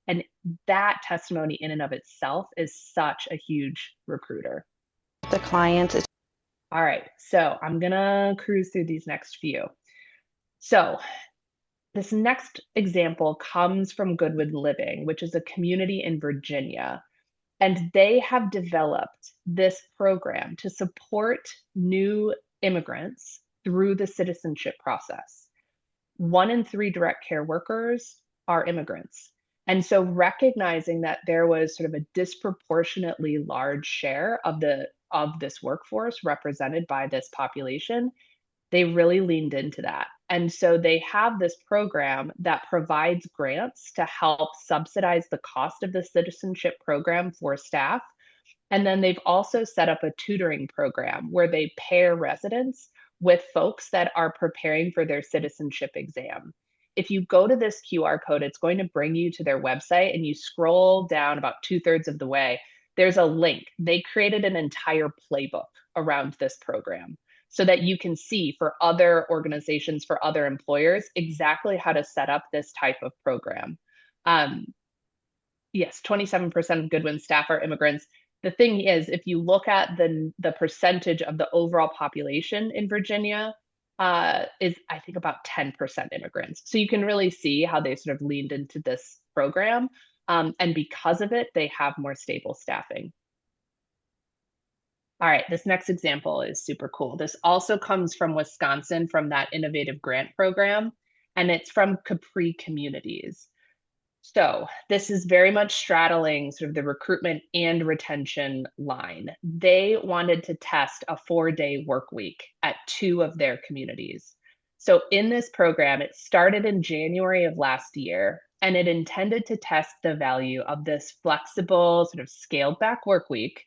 And that testimony in and of itself is such a huge recruiter. The client is. All right, so I'm gonna cruise through these next few. So this next example comes from Goodwood Living, which is a community in Virginia. And they have developed this program to support new immigrants through the citizenship process. 1 in 3 direct care workers are immigrants. And so recognizing that there was sort of a disproportionately large share of this workforce represented by this population, they really leaned into that. And so they have this program that provides grants to help subsidize the cost of the citizenship program for staff. And then they've also set up a tutoring program where they pair residents with folks that are preparing for their citizenship exam. If you go to this QR code, it's going to bring you to their website, and you scroll down about 2/3 of the way, there's a link. They created an entire playbook around this program so that you can see for other organizations, for other employers, exactly how to set up this type of program. Yes, 27% of Goodwin staff are immigrants. The thing is, if you look at the percentage of the overall population in Virginia, is I think about 10% immigrants. So you can really see how they sort of leaned into this program. And because of it, they have more stable staffing. All right, this next example is super cool. This also comes from Wisconsin, from that innovative grant program, and it's from Capri Communities. So this is very much straddling sort of the recruitment and retention line. They wanted to test a 4-day work week at 2 of their communities. So in this program, it started in January of last year, and it intended to test the value of this flexible, sort of scaled back work week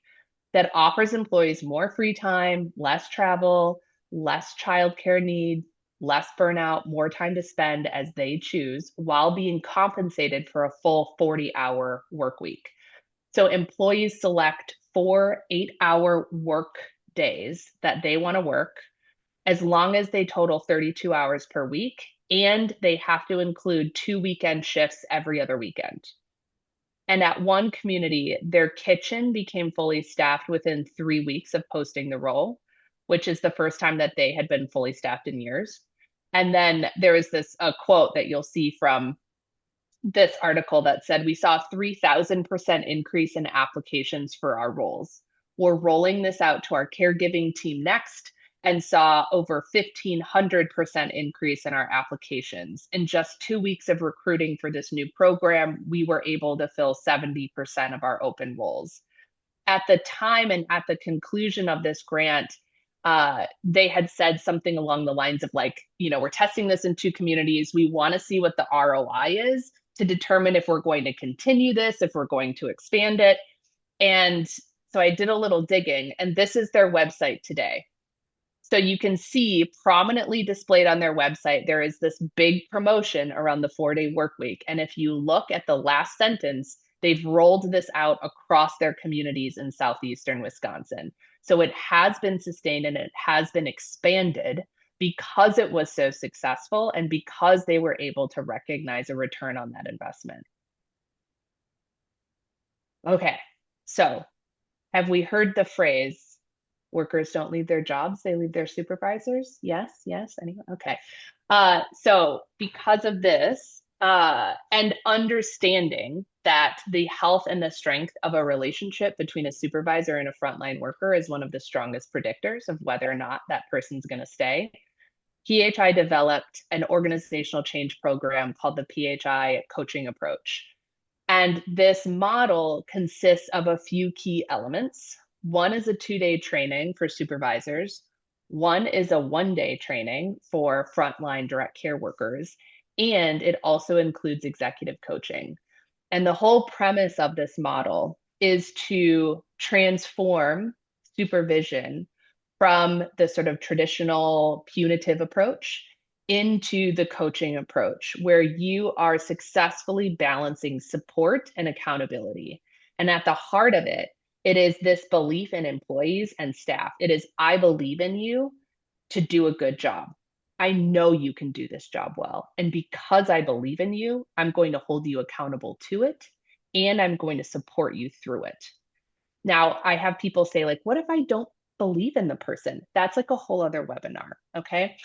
that offers employees more free time, less travel, less childcare need, less burnout, more time to spend as they choose, while being compensated for a full 40-hour work week. So employees select 4 8-hour work days that they want to work, as long as they total 32 hours per week, and they have to include 2 weekend shifts every other weekend. And at one community, their kitchen became fully staffed within 3 weeks of posting the role, which is the first time that they had been fully staffed in years. And then there is this quote that you'll see from this article that said, "We saw a 3,000% increase in applications for our roles. We're rolling this out to our caregiving team next, and saw over 1,500% increase in our applications. In just 2 weeks of recruiting for this new program, we were able to fill 70% of our open roles." at the time and at the conclusion of this grant, they had said something along the lines of like, we're testing this in 2 communities. We want to see what the ROI is to determine if we're going to continue this, if we're going to expand it. And so I did a little digging, and this is their website today. So you can see prominently displayed on their website, there is this big promotion around the 4-day work week. And if you look at the last sentence, they've rolled this out across their communities in southeastern Wisconsin. So it has been sustained and it has been expanded because it was so successful and because they were able to recognize a return on that investment. Okay, so have we heard the phrase, workers don't leave their jobs, they leave their supervisors? Yes, yes, anyone? Okay. So because of this, and understanding that the health and the strength of a relationship between a supervisor and a frontline worker is one of the strongest predictors of whether or not that person's going to stay, PHI developed an organizational change program called the PHI Coaching Approach. And this model consists of a few key elements. One is a 2-day training for supervisors. One is a 1-day training for frontline direct care workers. And it also includes executive coaching. And the whole premise of this model is to transform supervision from the sort of traditional punitive approach into the coaching approach, where you are successfully balancing support and accountability. And at the heart of it, it is this belief in employees and staff. It is, I believe in you to do a good job. I know you can do this job well. And because I believe in you, I'm going to hold you accountable to it, and I'm going to support you through it. Now, I have people say, like, what if I don't believe in the person? That's like a whole other webinar, okay?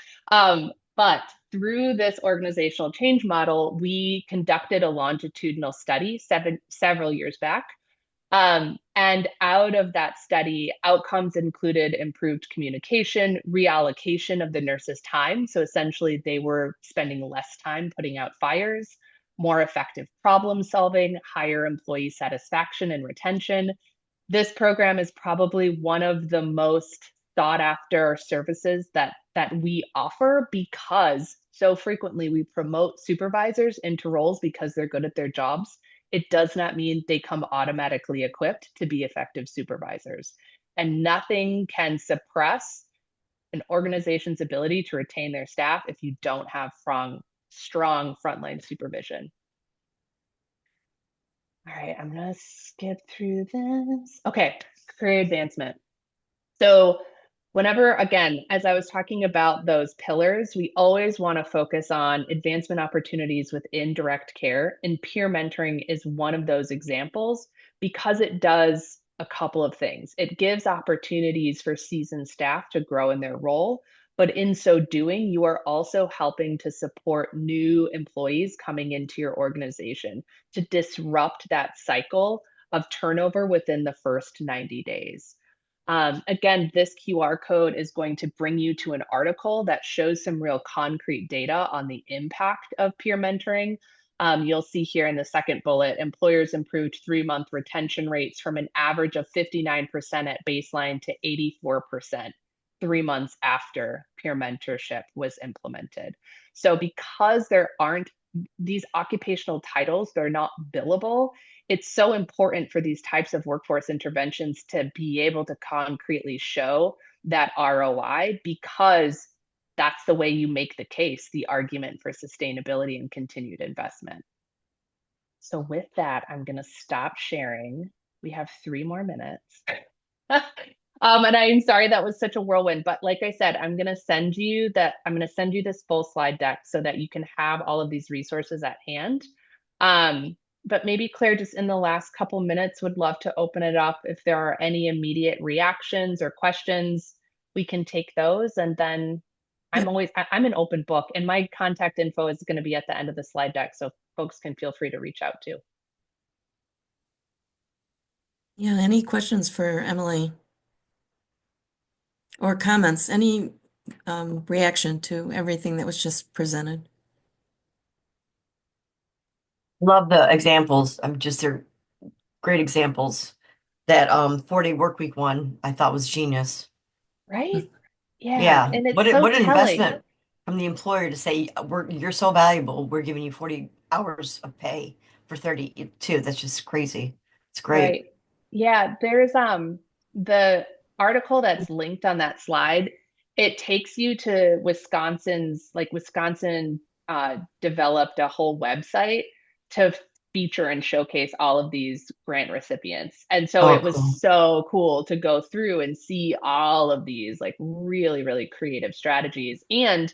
But through this organizational change model, we conducted a longitudinal study several years back. And out of that study, outcomes included improved communication, reallocation of the nurses' time. So essentially, they were spending less time putting out fires, more effective problem solving, higher employee satisfaction and retention. This program is probably one of the most sought after services that we offer, because so frequently we promote supervisors into roles because they're good at their jobs. It does not mean they come automatically equipped to be effective supervisors. And nothing can suppress an organization's ability to retain their staff if you don't have strong frontline supervision. All right, I'm gonna skip through this. Okay, career advancement. So whenever, again, as I was talking about those pillars, we always want to focus on advancement opportunities within direct care, and peer mentoring is one of those examples because it does a couple of things. It gives opportunities for seasoned staff to grow in their role, but in so doing, you are also helping to support new employees coming into your organization to disrupt that cycle of turnover within the first 90 days. Again, this QR code is going to bring you to an article that shows some real concrete data on the impact of peer mentoring. You'll see here in the second bullet, employers improved 3-month retention rates from an average of 59% at baseline to 84% 3 months after peer mentorship was implemented. So because there aren't these occupational titles, they're not billable, it's so important for these types of workforce interventions to be able to concretely show that ROI, because that's the way you make the case, the argument for sustainability and continued investment. So with that, I'm going to stop sharing. We have 3 more minutes. And I'm sorry that was such a whirlwind, but like I said, I'm going to send you this full slide deck so that you can have all of these resources at hand. But maybe Claire, just in the last couple minutes, would love to open it up. If there are any immediate reactions or questions, we can take those. And then I'm an open book, and my contact info is going to be at the end of the slide deck, so folks can feel free to reach out too. Yeah, any questions for Emily? Or comments, any reaction to everything that was just presented? Love the examples. They're great examples. That 4-day work week one I thought was genius. Right? Yeah. Yeah. And What it's so an telling. investment from the employer to say you're so valuable. We're giving you 40 hours of pay for 32. That's just crazy. It's great. Right. Yeah, there's the article that's linked on that slide. It takes you to Wisconsin's, like Wisconsin developed a whole website to feature and showcase all of these grant recipients. And so Oh, it was cool. so cool to go through and see all of these like really, really creative strategies and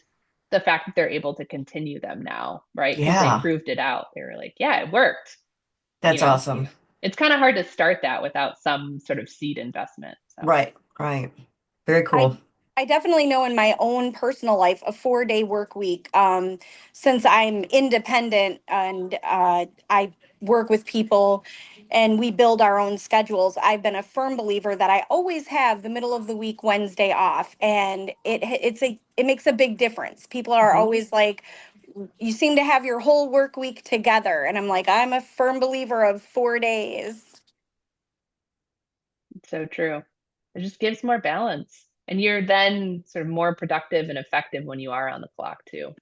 the fact that they're able to continue them now, right? Because they Yeah. proved it out. They were like, yeah, it worked, you That's know. awesome. It's kind of hard to start that without some sort of seed investment. So Right. Right. Very I cool. I definitely know in my own personal life a 4-day work week. Since I'm independent and I work with people and we build our own schedules, I've been a firm believer that I always have the middle of the week Wednesday off, and it makes a big difference. People are always like, "You seem to have your whole work week together," and I'm like, I'm a firm believer of 4 days. it's so true. It just gives more balance. And you're then sort of more productive and effective when you are on the clock too.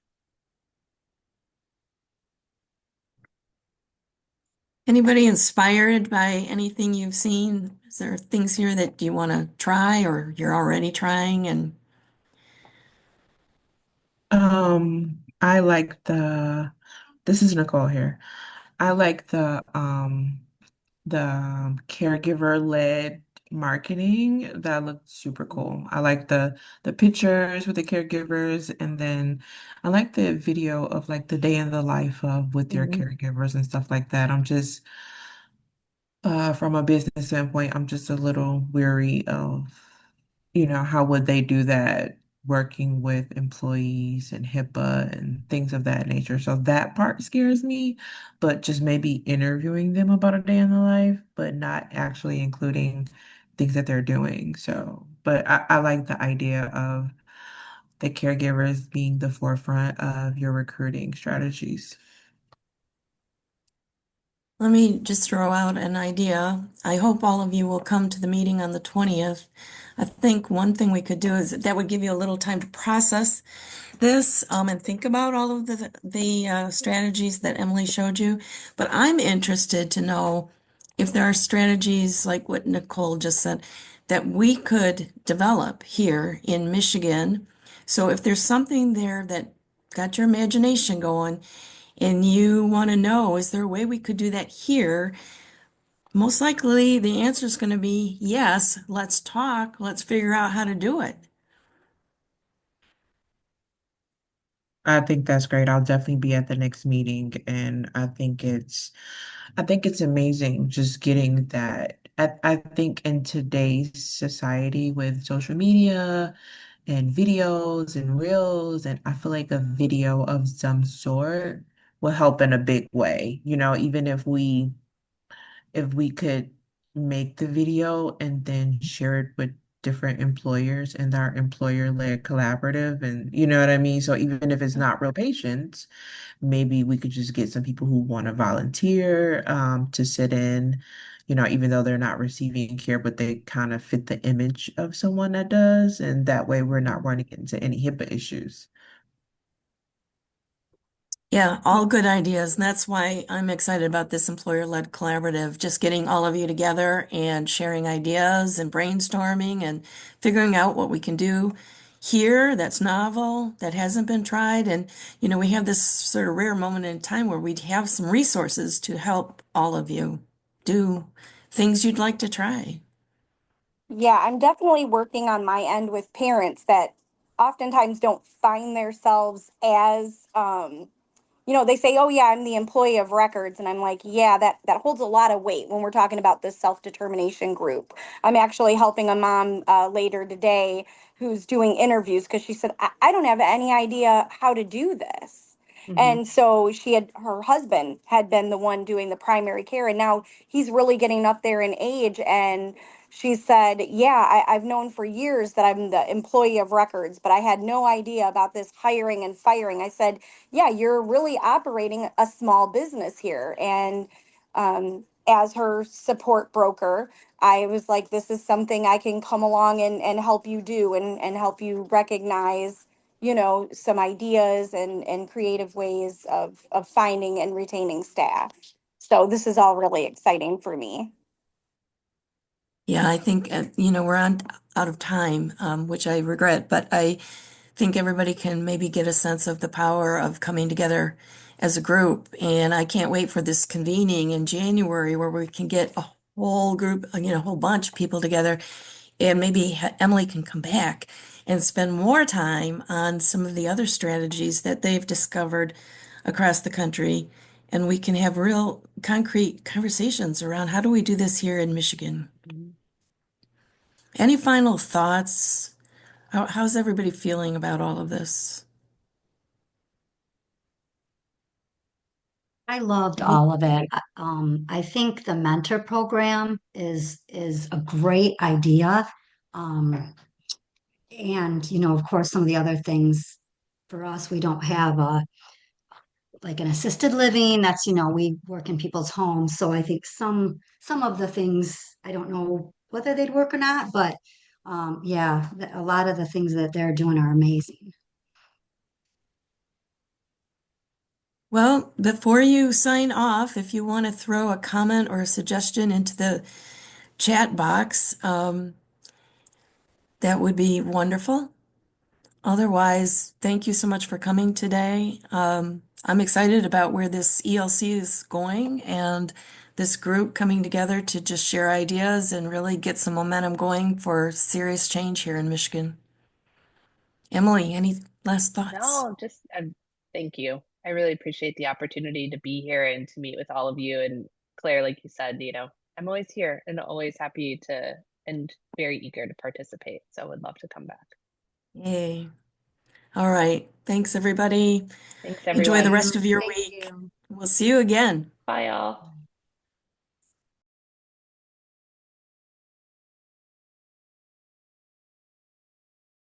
Anybody inspired by anything you've seen? Is there things here that you want to try or you're already trying? And I like this is Nicole here. I like the caregiver led marketing that looked super cool. I like the pictures with the caregivers, and then I like the video of like the day in the life of with your Mhm. caregivers and stuff like that. I'm just from a business standpoint, I'm just a little weary of, how would they do that working with employees and HIPAA and things of that nature. So that part scares me, but just maybe interviewing them about a day in the life, but not actually including things that they're doing. So, but I like the idea of the caregivers being the forefront of your recruiting strategies. let me just throw out an idea. I hope all of you will come to the meeting on the 20th. I think one thing we could do is that would give you a little time to process this and think about all of the strategies that Emily showed you. But I'm interested to know if there are strategies like what Nicole just said that we could develop here in Michigan. So if there's something there that got your imagination going and you want to know, is there a way we could do that here? Most likely the answer is going to be yes. Let's talk. Let's figure out how to do it. I think that's great. I'll definitely be at the next meeting, and I think it's amazing just getting that. I think in today's society with social media and videos and reels, and I feel like a video of some sort will help in a big way. Even if we could make the video and then share it with different employers and our employer-led collaborative, and you know what I mean? So even if it's not real patients, maybe we could just get some people who want to volunteer to sit in, even though they're not receiving care, but they kind of fit the image of someone that does. And that way we're not running into any HIPAA issues. Yeah, all good ideas. And that's why I'm excited about this employer-led collaborative, just getting all of you together and sharing ideas and brainstorming and figuring out what we can do here that's novel, that hasn't been tried. And, we have this sort of rare moment in time where we'd have some resources to help all of you do things you'd like to try. Yeah, I'm definitely working on my end with parents that oftentimes don't find themselves as they say, "Oh yeah, I'm the employee of records," and I'm like, "Yeah, that holds a lot of weight when we're talking about this self-determination group." I'm actually helping a mom later today who's doing interviews because she said, I don't have any idea how to do this." Mhm. And so her husband had been the one doing the primary care, and now he's really getting up there in age. And she said, "Yeah, I've known for years that I'm the employee of records, but I had no idea about this hiring and firing." I said, "Yeah, you're really operating a small business here." And as her support broker, I was like, this is something I can come along and help you do and help you recognize, some ideas and creative ways of finding and retaining staff. So this is all really exciting for me. Yeah, I think, we're out of time, which I regret, but I think everybody can maybe get a sense of the power of coming together as a group. And I can't wait for this convening in January where we can get a whole group, a whole bunch of people together. And maybe Emily can come back and spend more time on some of the other strategies that they've discovered across the country. And we can have real concrete conversations around how do we do this here in Michigan. Any final thoughts? How's everybody feeling about all of this? I loved all of it. I think the mentor program is a great idea. Um, and of course, some of the other things for us, we don't have like an assisted living. That's, we work in people's homes. So I think some of the things, I don't know whether they'd work or not, but yeah, a lot of the things that they're doing are amazing. Well, before you sign off, if you want to throw a comment or a suggestion into the chat box, that would be wonderful. Otherwise, thank you so much for coming today. I'm excited about where this ELC is going and this group coming together to just share ideas and really get some momentum going for serious change here in Michigan. Emily, any last thoughts? No, just thank you. I really appreciate the opportunity to be here and to meet with all of you. And Claire, like you said, I'm always here and always happy to and very eager to participate. So I would love to come back. Yay. All right. Thanks, everybody. Thanks, Enjoy the everyone. rest of your Thank week. you. We'll see you again. Bye, all.